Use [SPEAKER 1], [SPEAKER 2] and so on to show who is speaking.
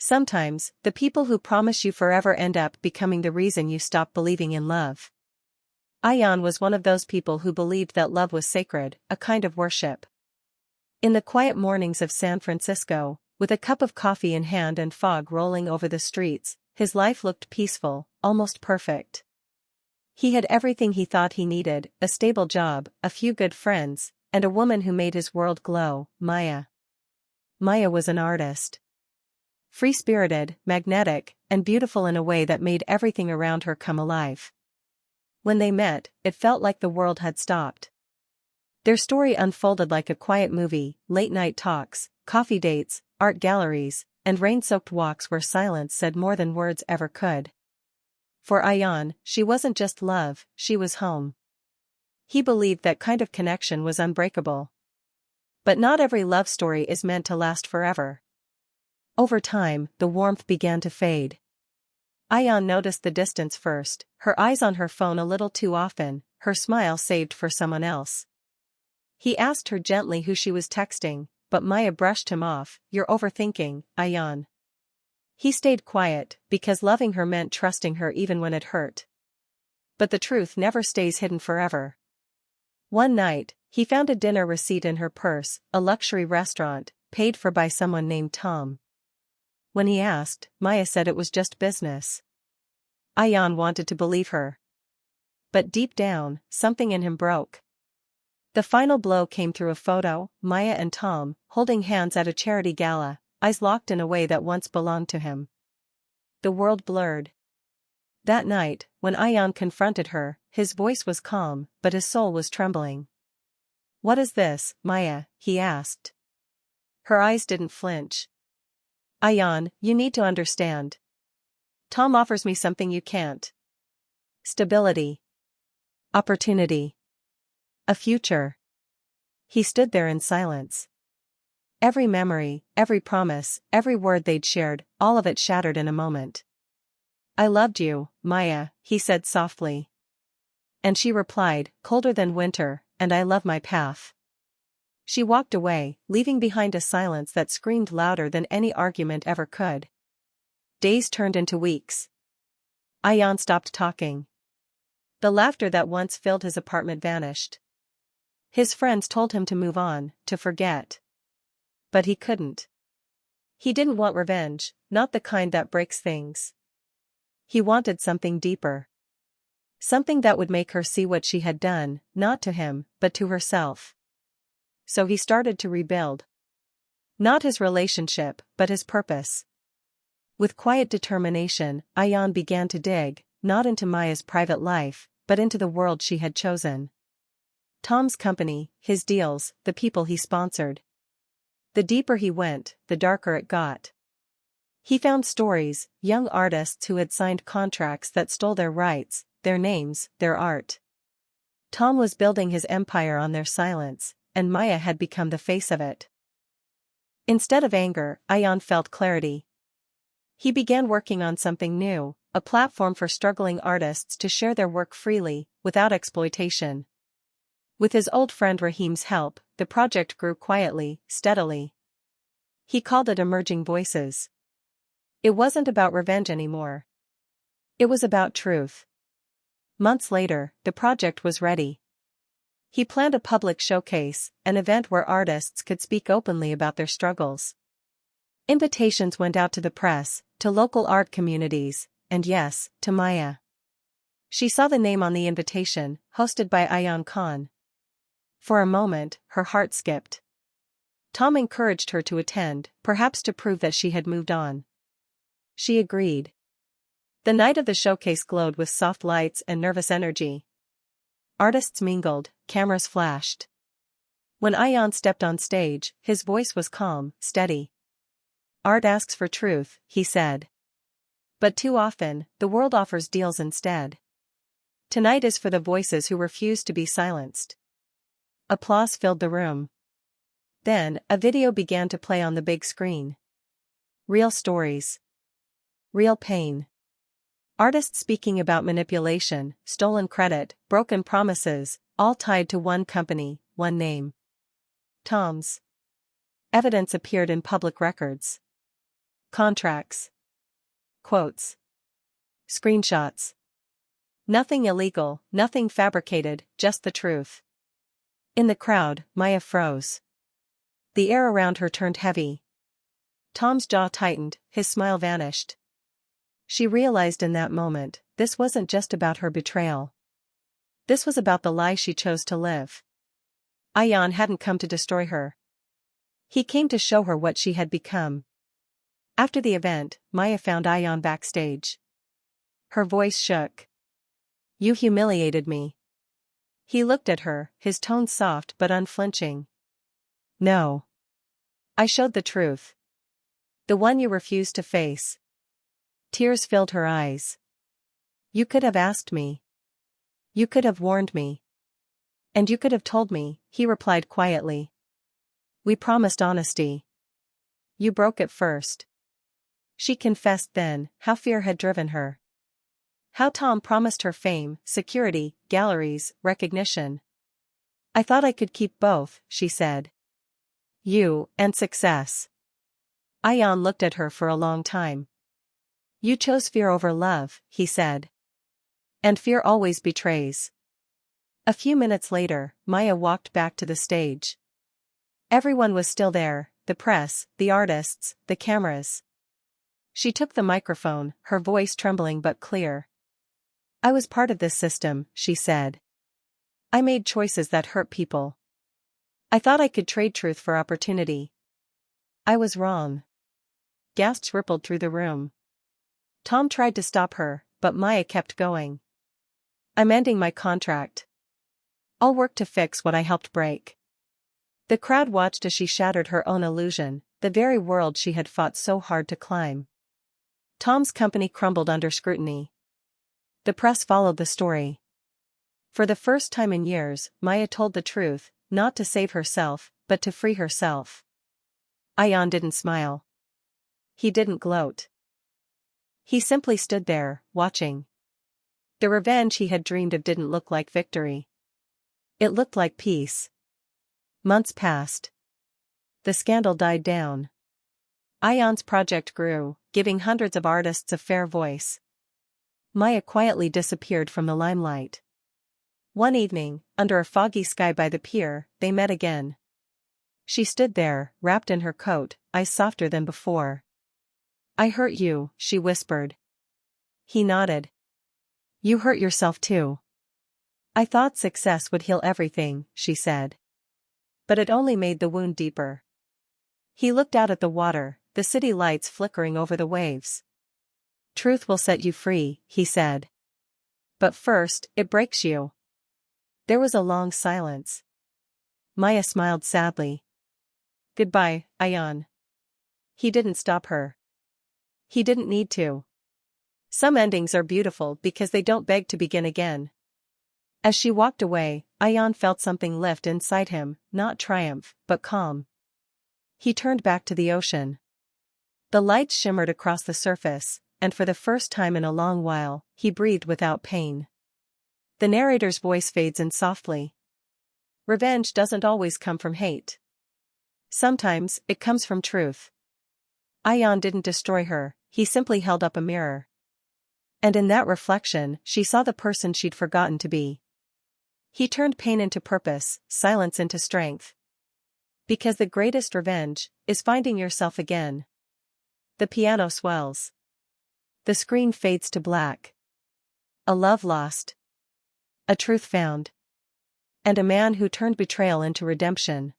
[SPEAKER 1] Sometimes, the people who promise you forever end up becoming the reason you stop believing in love. Ayan was one of those people who believed that love was sacred, a kind of worship. In the quiet mornings of San Francisco, with a cup of coffee in hand and fog rolling over the streets, his life looked peaceful, almost perfect. He had everything he thought he needed: a stable job, a few good friends, and a woman who made his world glow, Maya. Maya was an artist. Free-spirited, magnetic, and beautiful in a way that made everything around her come alive. When they met, it felt like the world had stopped. Their story unfolded like a quiet movie: late-night talks, coffee dates, art galleries, and rain-soaked walks where silence said more than words ever could. For Ayan, she wasn't just love, she was home. He believed that kind of connection was unbreakable. But not every love story is meant to last forever. Over time, the warmth began to fade. Ayan noticed the distance first, her eyes on her phone a little too often, her smile saved for someone else. He asked her gently who she was texting, but Maya brushed him off. "You're overthinking, Ayan." He stayed quiet, because loving her meant trusting her even when it hurt. But the truth never stays hidden forever. One night, he found a dinner receipt in her purse, a luxury restaurant, paid for by someone named Tom. When he asked, Maya said it was just business. Ayan wanted to believe her. But deep down, something in him broke. The final blow came through a photo: Maya and Tom, holding hands at a charity gala, eyes locked in a way that once belonged to him. The world blurred. That night, when Ayan confronted her, his voice was calm, but his soul was trembling. "What is this, Maya?" he asked. Her eyes didn't flinch. "Ayan, you need to understand. Tom offers me something you can't. Stability. Opportunity. A future." He stood there in silence. Every memory, every promise, every word they'd shared, all of it shattered in a moment. "I loved you, Maya," he said softly. And she replied, colder than winter, "And I love my path." She walked away, leaving behind a silence that screamed louder than any argument ever could. Days turned into weeks. Ayan stopped talking. The laughter that once filled his apartment vanished. His friends told him to move on, to forget. But he couldn't. He didn't want revenge, not the kind that breaks things. He wanted something deeper. Something that would make her see what she had done, not to him, but to herself. So he started to rebuild. Not his relationship, but his purpose. With quiet determination, Ayan began to dig, not into Maya's private life, but into the world she had chosen. Tom's company, his deals, the people he sponsored. The deeper he went, the darker it got. He found stories, young artists who had signed contracts that stole their rights, their names, their art. Tom was building his empire on their silence, and Maya had become the face of it. Instead of anger, Ayan felt clarity. He began working on something new, a platform for struggling artists to share their work freely, without exploitation. With his old friend Rahim's help, the project grew quietly, steadily. He called it Emerging Voices. It wasn't about revenge anymore. It was about truth. Months later, the project was ready. He planned a public showcase, an event where artists could speak openly about their struggles. Invitations went out to the press, to local art communities, and yes, to Maya. She saw the name on the invitation, hosted by Ayan Khan. For a moment, her heart skipped. Tom encouraged her to attend, perhaps to prove that she had moved on. She agreed. The night of the showcase glowed with soft lights and nervous energy. Artists mingled, cameras flashed. When Ayan stepped on stage, his voice was calm, steady. "Art asks for truth," he said. "But too often, the world offers deals instead. Tonight is for the voices who refuse to be silenced." Applause filled the room. Then, a video began to play on the big screen. Real stories. Real pain. Artists speaking about manipulation, stolen credit, broken promises, all tied to one company, one name. Tom's. Evidence appeared in public records. Contracts. Quotes. Screenshots. Nothing illegal, nothing fabricated, just the truth. In the crowd, Maya froze. The air around her turned heavy. Tom's jaw tightened, his smile vanished. She realized in that moment, this wasn't just about her betrayal. This was about the lie she chose to live. Ayan hadn't come to destroy her. He came to show her what she had become. After the event, Maya found Ayan backstage. Her voice shook. "You humiliated me." He looked at her, his tone soft but unflinching. "No. I showed the truth. The one you refused to face." Tears filled her eyes. "You could have asked me. You could have warned me. And you could have told me," he replied quietly. "We promised honesty. You broke it first." She confessed then how fear had driven her. How Tom promised her fame, security, galleries, recognition. "I thought I could keep both," she said. "You, and success." Ayan looked at her for a long time. "You chose fear over love," he said. "And fear always betrays." A few minutes later, Maya walked back to the stage. Everyone was still there, the press, the artists, the cameras. She took the microphone, her voice trembling but clear. "I was part of this system," she said. "I made choices that hurt people. I thought I could trade truth for opportunity. I was wrong." Gasps rippled through the room. Tom tried to stop her, but Maya kept going. "I'm ending my contract. I'll work to fix what I helped break." The crowd watched as she shattered her own illusion, the very world she had fought so hard to climb. Tom's company crumbled under scrutiny. The press followed the story. For the first time in years, Maya told the truth, not to save herself, but to free herself. Ayan didn't smile. He didn't gloat. He simply stood there, watching. The revenge he had dreamed of didn't look like victory. It looked like peace. Months passed. The scandal died down. Ayan's project grew, giving hundreds of artists a fair voice. Maya quietly disappeared from the limelight. One evening, under a foggy sky by the pier, they met again. She stood there, wrapped in her coat, eyes softer than before. "I hurt you," she whispered. He nodded. "You hurt yourself too." "I thought success would heal everything," she said. But it only made the wound deeper. He looked out at the water, the city lights flickering over the waves. "Truth will set you free," he said. "But first, it breaks you." There was a long silence. Maya smiled sadly. "Goodbye, Ayan." He didn't stop her. He didn't need to. Some endings are beautiful because they don't beg to begin again. As she walked away, Ayan felt something lift inside him, not triumph, but calm. He turned back to the ocean. The lights shimmered across the surface, and for the first time in a long while, he breathed without pain. The narrator's voice fades in softly. Revenge doesn't always come from hate. Sometimes, it comes from truth. Ayan didn't destroy her, he simply held up a mirror. And in that reflection, she saw the person she'd forgotten to be. He turned pain into purpose, silence into strength. Because the greatest revenge is finding yourself again. The piano swells. The screen fades to black. A love lost. A truth found. And a man who turned betrayal into redemption.